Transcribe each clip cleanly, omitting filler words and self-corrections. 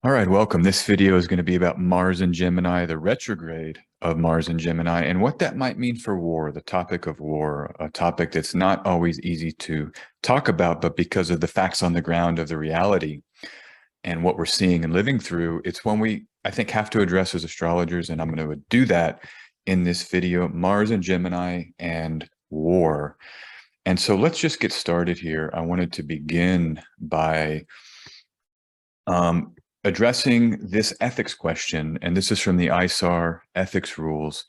All right, welcome. This video is going to be about Mars and Gemini, the retrograde of Mars and Gemini, and what that might mean for war, the topic of war, a topic that's not always easy to talk about, but because of the facts on the ground of the reality and what we're seeing and living through, it's one we, I think, have to address as astrologers, and I'm going to do that in this video, Mars and Gemini and war. And so let's just get started here. I wanted to begin by addressing this ethics question, and this is from the ISAR ethics rules.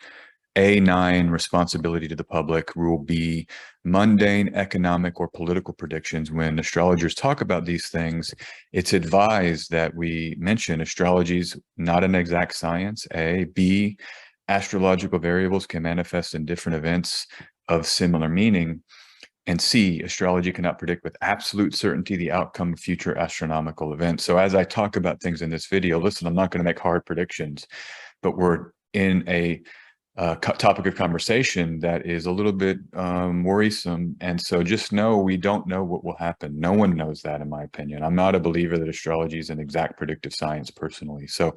A9, responsibility to the public. Rule B, mundane economic or political predictions. When astrologers talk about these things, it's advised that we mention astrology is not an exact science, A. B, astrological variables can manifest in different events of similar meaning. And C, astrology cannot predict with absolute certainty the outcome of future astronomical events. So as I talk about things in this video, listen, I'm not going to make hard predictions, but we're in a topic of conversation that is a little bit worrisome. And so just know we don't know what will happen. No one knows that, in my opinion. I'm not a believer that astrology is an exact predictive science personally. So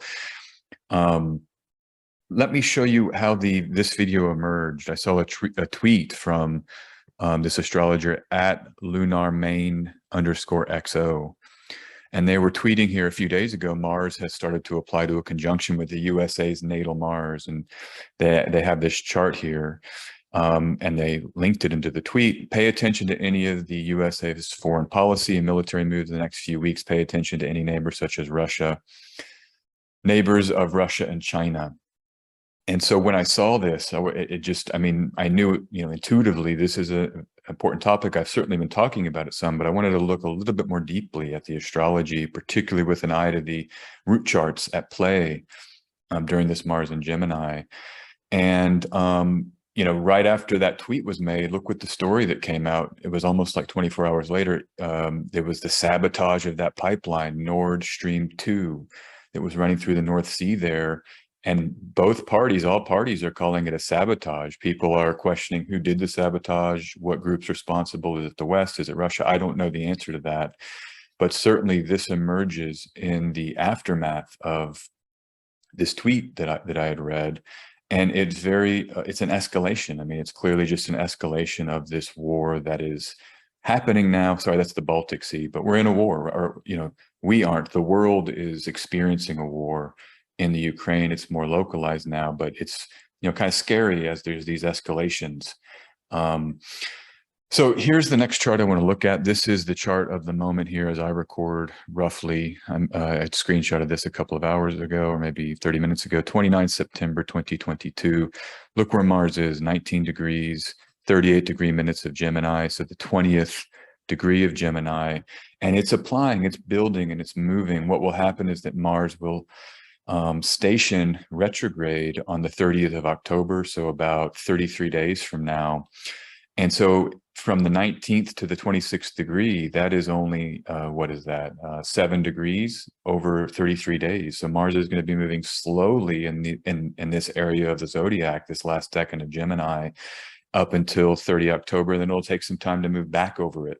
let me show you how this video emerged. I saw a tweet from this astrologer at lunarmain_XO. And they were tweeting here a few days ago, Mars has started to apply to a conjunction with the USA's natal Mars. And they have this chart here, and they linked it into the tweet. Pay attention to any of the USA's foreign policy and military moves in the next few weeks. Pay attention to any neighbors such as Russia, neighbors of Russia and China. And so when I saw this, I knew, intuitively, this is an important topic. I've certainly been talking about it some, but I wanted to look a little bit more deeply at the astrology, particularly with an eye to the root charts at play during this Mars and Gemini. And, right after that tweet was made, look what the story that came out. It was almost like 24 hours later. There was the sabotage of that pipeline, Nord Stream 2, that was running through the North Sea there. And all parties are calling it a sabotage. People are questioning who did the sabotage, what group's responsible. Is it the West? Is it Russia? I don't know the answer to that. But certainly this emerges in the aftermath of this tweet that I had read. And it's it's an escalation. I mean, it's clearly just an escalation of this war that is happening now. Sorry, that's the Baltic Sea, but we're in a war, or, we aren't. The world is experiencing a war. In the Ukraine, it's more localized now, but it's kind of scary as there's these escalations. So here's the next chart I want to look at. This is the chart of the moment here as I record roughly. I screenshotted this a couple of hours ago, or maybe 30 minutes ago, 29 September 2022. Look where Mars is, 19 degrees, 38 degree minutes of Gemini. So the 20th degree of Gemini, and it's applying, it's building, and it's moving. What will happen is that Mars will station retrograde on the 30th of October, so about 33 days from now. And so from the 19th to the 26th degree, that is only, 7 degrees over 33 days. So Mars is going to be moving slowly in this area of the zodiac, this last decan of Gemini, up until 30 October. Then it'll take some time to move back over it.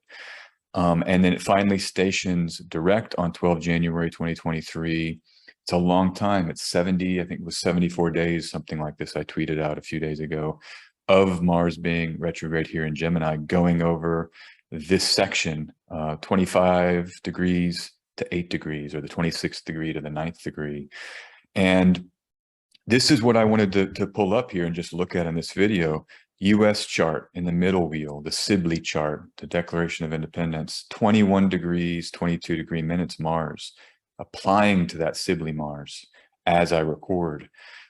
And then it finally stations direct on 12 January 2023. It's a long time. It's 70, I think it was 74 days, something like this. I tweeted out a few days ago of Mars being retrograde here in Gemini, going over this section, 25 degrees to 8 degrees, or the 26th degree to the 9th degree. And this is what I wanted to pull up here and just look at in this video. US chart in the middle wheel, the Sibley chart, the Declaration of Independence, 21 degrees, 22 degree minutes Mars, applying to that Sibley Mars as I record.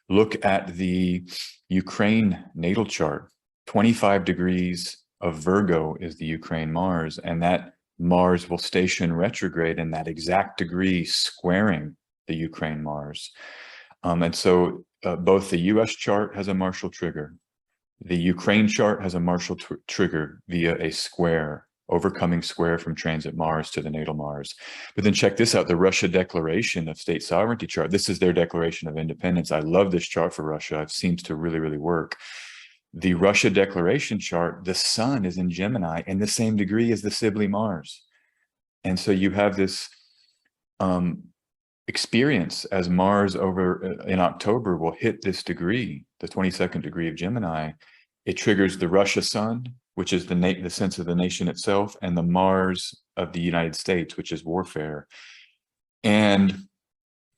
Look at the Ukraine natal chart. 25 degrees of Virgo is the Ukraine Mars, and that Mars will station retrograde in that exact degree, squaring the Ukraine Mars. And so both the US chart has a Marshall trigger. The Ukraine chart has a Marshall trigger via a square, overcoming square from transit Mars to the natal Mars. But then check this out, the Russia Declaration of State Sovereignty chart. This is their Declaration of Independence. I love this chart for Russia. It seems to really, really work. The Russia Declaration chart, the sun is in Gemini in the same degree as the Sibley Mars. And so you have this experience as Mars over in October will hit this degree, the 22nd degree of Gemini. It triggers the Russia sun, which is the sense of the nation itself, and the Mars of the United States, which is warfare. And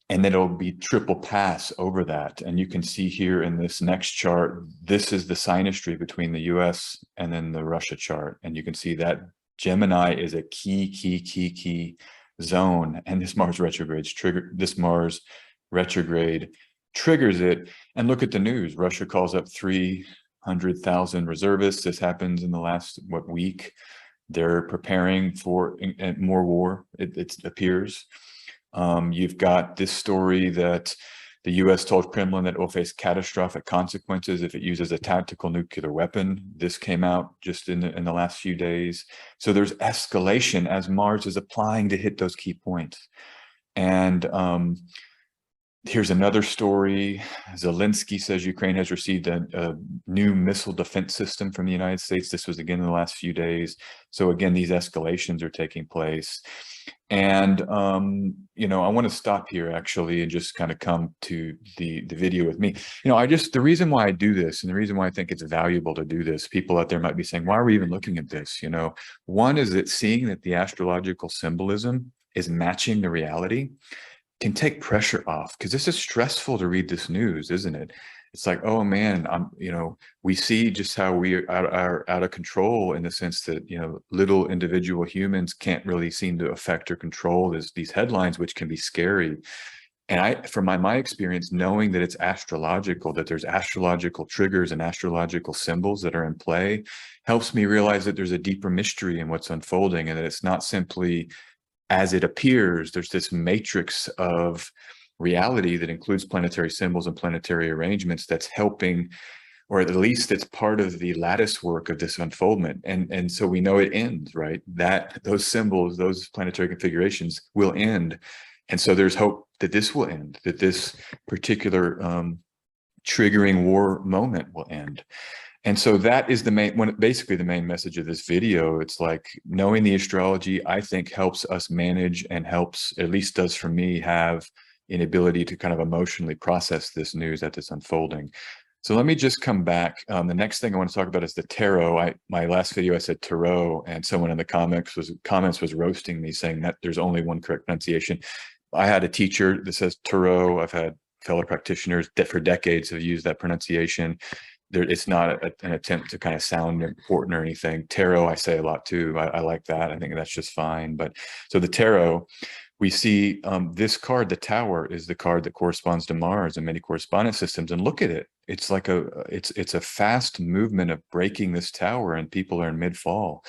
then it'll be triple pass over that. And you can see here in this next chart, this is the synastry between the US and then the Russia chart. And you can see that Gemini is a key zone. And this Mars retrograde triggers it. And look at the news. Russia calls up 300,000 reservists. This happens in the last, week? They're preparing for more war, it appears. You've got this story that the US told Kremlin that it will face catastrophic consequences if it uses a tactical nuclear weapon. This came out just in the last few days. So there's escalation as Mars is applying to hit those key points. And here's another story. Zelensky says Ukraine has received a new missile defense system from the United States. This was again in the last few days. So again, these escalations are taking place. And, I want to stop here actually and just kind of come to the video with me. The reason why I do this and the reason why I think it's valuable to do this, people out there might be saying, why are we even looking at this? One is that seeing that the astrological symbolism is matching the reality can take pressure off, because this is stressful to read this news, isn't it? It's like, oh man, we see just how we are out of control in the sense that, little individual humans can't really seem to affect or control these headlines, which can be scary. And from my experience, knowing that it's astrological, that there's astrological triggers and astrological symbols that are in play, helps me realize that there's a deeper mystery in what's unfolding, and that it's not simply as it appears. There's this matrix of reality that includes planetary symbols and planetary arrangements that's helping, or at least it's part of the lattice work of this unfoldment. And so we know it ends, right? That those symbols, those planetary configurations will end. And so there's hope that this will end, that this particular triggering war moment will end. And so that is basically the main message of this video. It's like knowing the astrology, I think, helps us manage and helps, at least does for me, have an ability to kind of emotionally process this news as it's unfolding. So let me just come back. The next thing I want to talk about is the tarot. My last video, I said tarot, and someone in the comments was roasting me, saying that there's only one correct pronunciation. I had a teacher that says tarot. I've had fellow practitioners that for decades have used that pronunciation. It's not an attempt to kind of sound important or anything. Tarot, I say a lot too. I like that. I think that's just fine. But so the tarot, we see this card, the Tower, is the card that corresponds to Mars in many correspondence systems. And look at it. It's like it's a fast movement of breaking this tower, and people are in mid-fall.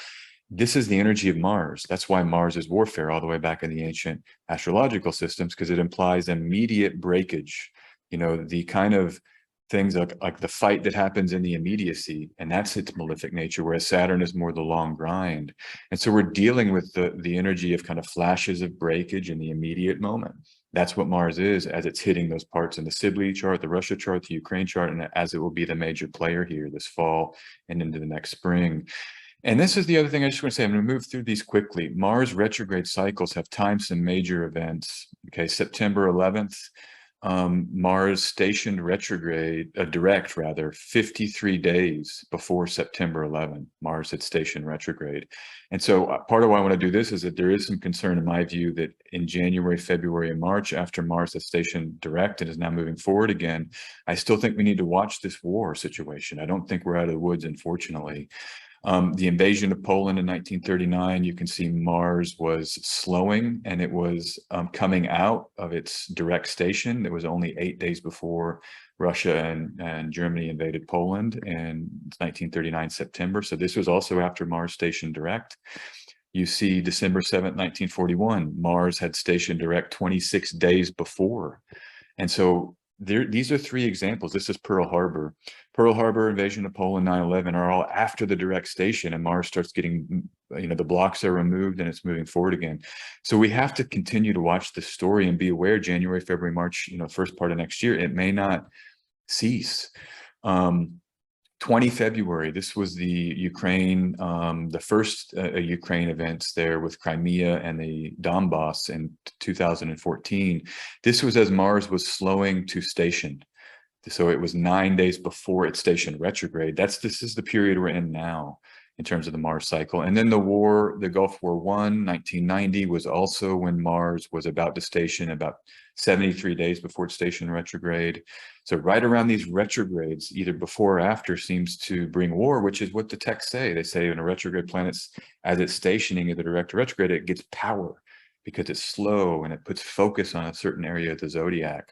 This is the energy of Mars. That's why Mars is warfare all the way back in the ancient astrological systems, because it implies immediate breakage. The kind of things like the fight that happens in the immediacy, and that's its malefic nature, whereas Saturn is more the long grind. And so we're dealing with the energy of kind of flashes of breakage in the immediate moment. That's what Mars is, as it's hitting those parts in the Sibley chart, the Russia chart, the Ukraine chart, and as it will be the major player here this fall and into the next spring. And this is the other thing I just want to say. I'm going to move through these quickly. Mars retrograde cycles have timed some major events. Okay, September 11th, Mars stationed direct 53 days before September 11. Mars had stationed retrograde. And so part of why I want to do this is that there is some concern in my view that in January, February, and March, after Mars has stationed direct and is now moving forward again, I still think we need to watch this war situation. I don't think we're out of the woods, unfortunately. The invasion of Poland in 1939, you can see Mars was slowing, and it was coming out of its direct station. It was only 8 days before Russia and Germany invaded Poland in 1939 September. So this was also after Mars stationed direct. You see December 7th, 1941, Mars had stationed direct 26 days before. And so these are three examples. This is Pearl Harbor. Pearl Harbor, invasion of Poland, 9/11 are all after the direct station, and Mars starts getting, the blocks are removed and it's moving forward again. So we have to continue to watch this story and be aware January, February, March, first part of next year, it may not cease. 20 February, this was the Ukraine, the first Ukraine events there with Crimea and the Donbass in 2014. This was as Mars was slowing to station. So it was 9 days before its station retrograde. This is the period we're in now in terms of the Mars cycle. And then the war, the Gulf War I, 1990, was also when Mars was about to station, about 73 days before its station retrograde. So right around these retrogrades, either before or after, seems to bring war, which is what the texts say. They say when a retrograde planet, as it's stationing in the direct retrograde, it gets power because it's slow and it puts focus on a certain area of the zodiac.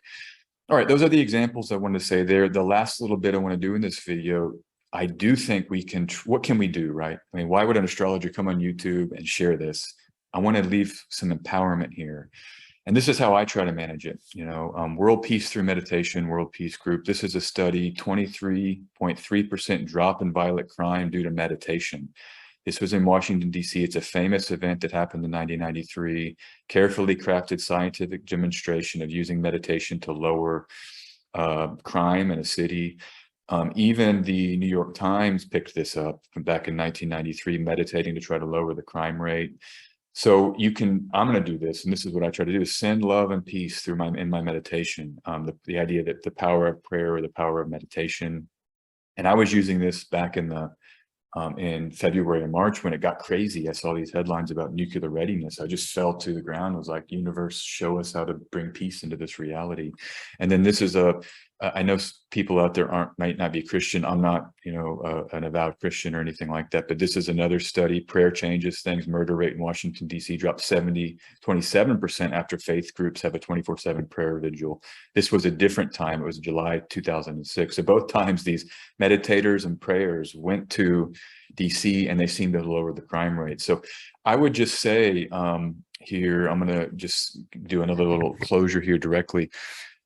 All right, those are the examples I wanted to say there. The last little bit I want to do in this video, I do think we can, what can we do, right? I mean, why would an astrologer come on YouTube and share this? I want to leave some empowerment here. And this is how I try to manage it. You know, World Peace through Meditation, World Peace Group. This is a study, 23.3% drop in violent crime due to meditation. This was in Washington, D.C. It's a famous event that happened in 1993, carefully crafted scientific demonstration of using meditation to lower crime in a city. Even the New York Times picked this up back in 1993, meditating to try to lower the crime rate. So you can, I'm going to do this, and this is what I try to do, is send love and peace through in my meditation. The idea that the power of prayer or the power of meditation. And I was using this back in February and March when it got crazy. I saw these headlines about nuclear readiness. I just fell to the ground. I was like, universe, show us how to bring peace into this reality. And then this is I know people out there might not be Christian. I'm not, you know, an avowed Christian or anything like that, but this is another study. Prayer changes things. Murder rate in Washington, D.C. dropped 27% after faith groups have a 24/7 prayer vigil. This was a different time. It was July 2006. So both times these meditators and prayers went to DC and they seemed to lower the crime rate. So I would just say here, I'm going to just do another little closure here directly.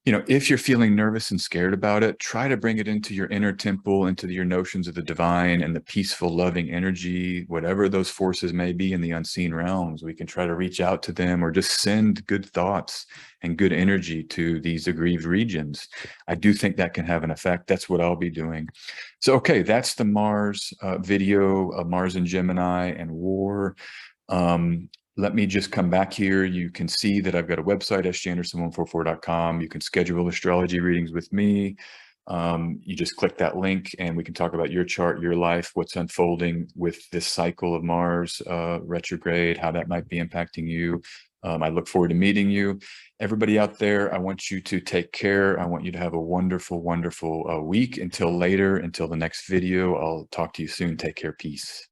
You know, if you're feeling nervous and scared about it, try to bring it into your inner temple, into your notions of the divine and the peaceful, loving energy, whatever those forces may be in the unseen realms. We can try to reach out to them or just send good thoughts and good energy to these aggrieved regions. I do think that can have an effect. That's what I'll be doing. So, okay, that's the Mars video of Mars and Gemini and War. Let me just come back here. You can see that I've got a website, sganderson144.com. You can schedule astrology readings with me. You just click that link and we can talk about your chart, your life, what's unfolding with this cycle of Mars retrograde, how that might be impacting you. I look forward to meeting you. Everybody out there, I want you to take care. I want you to have a wonderful, wonderful week. Until later, until the next video, I'll talk to you soon. Take care. Peace.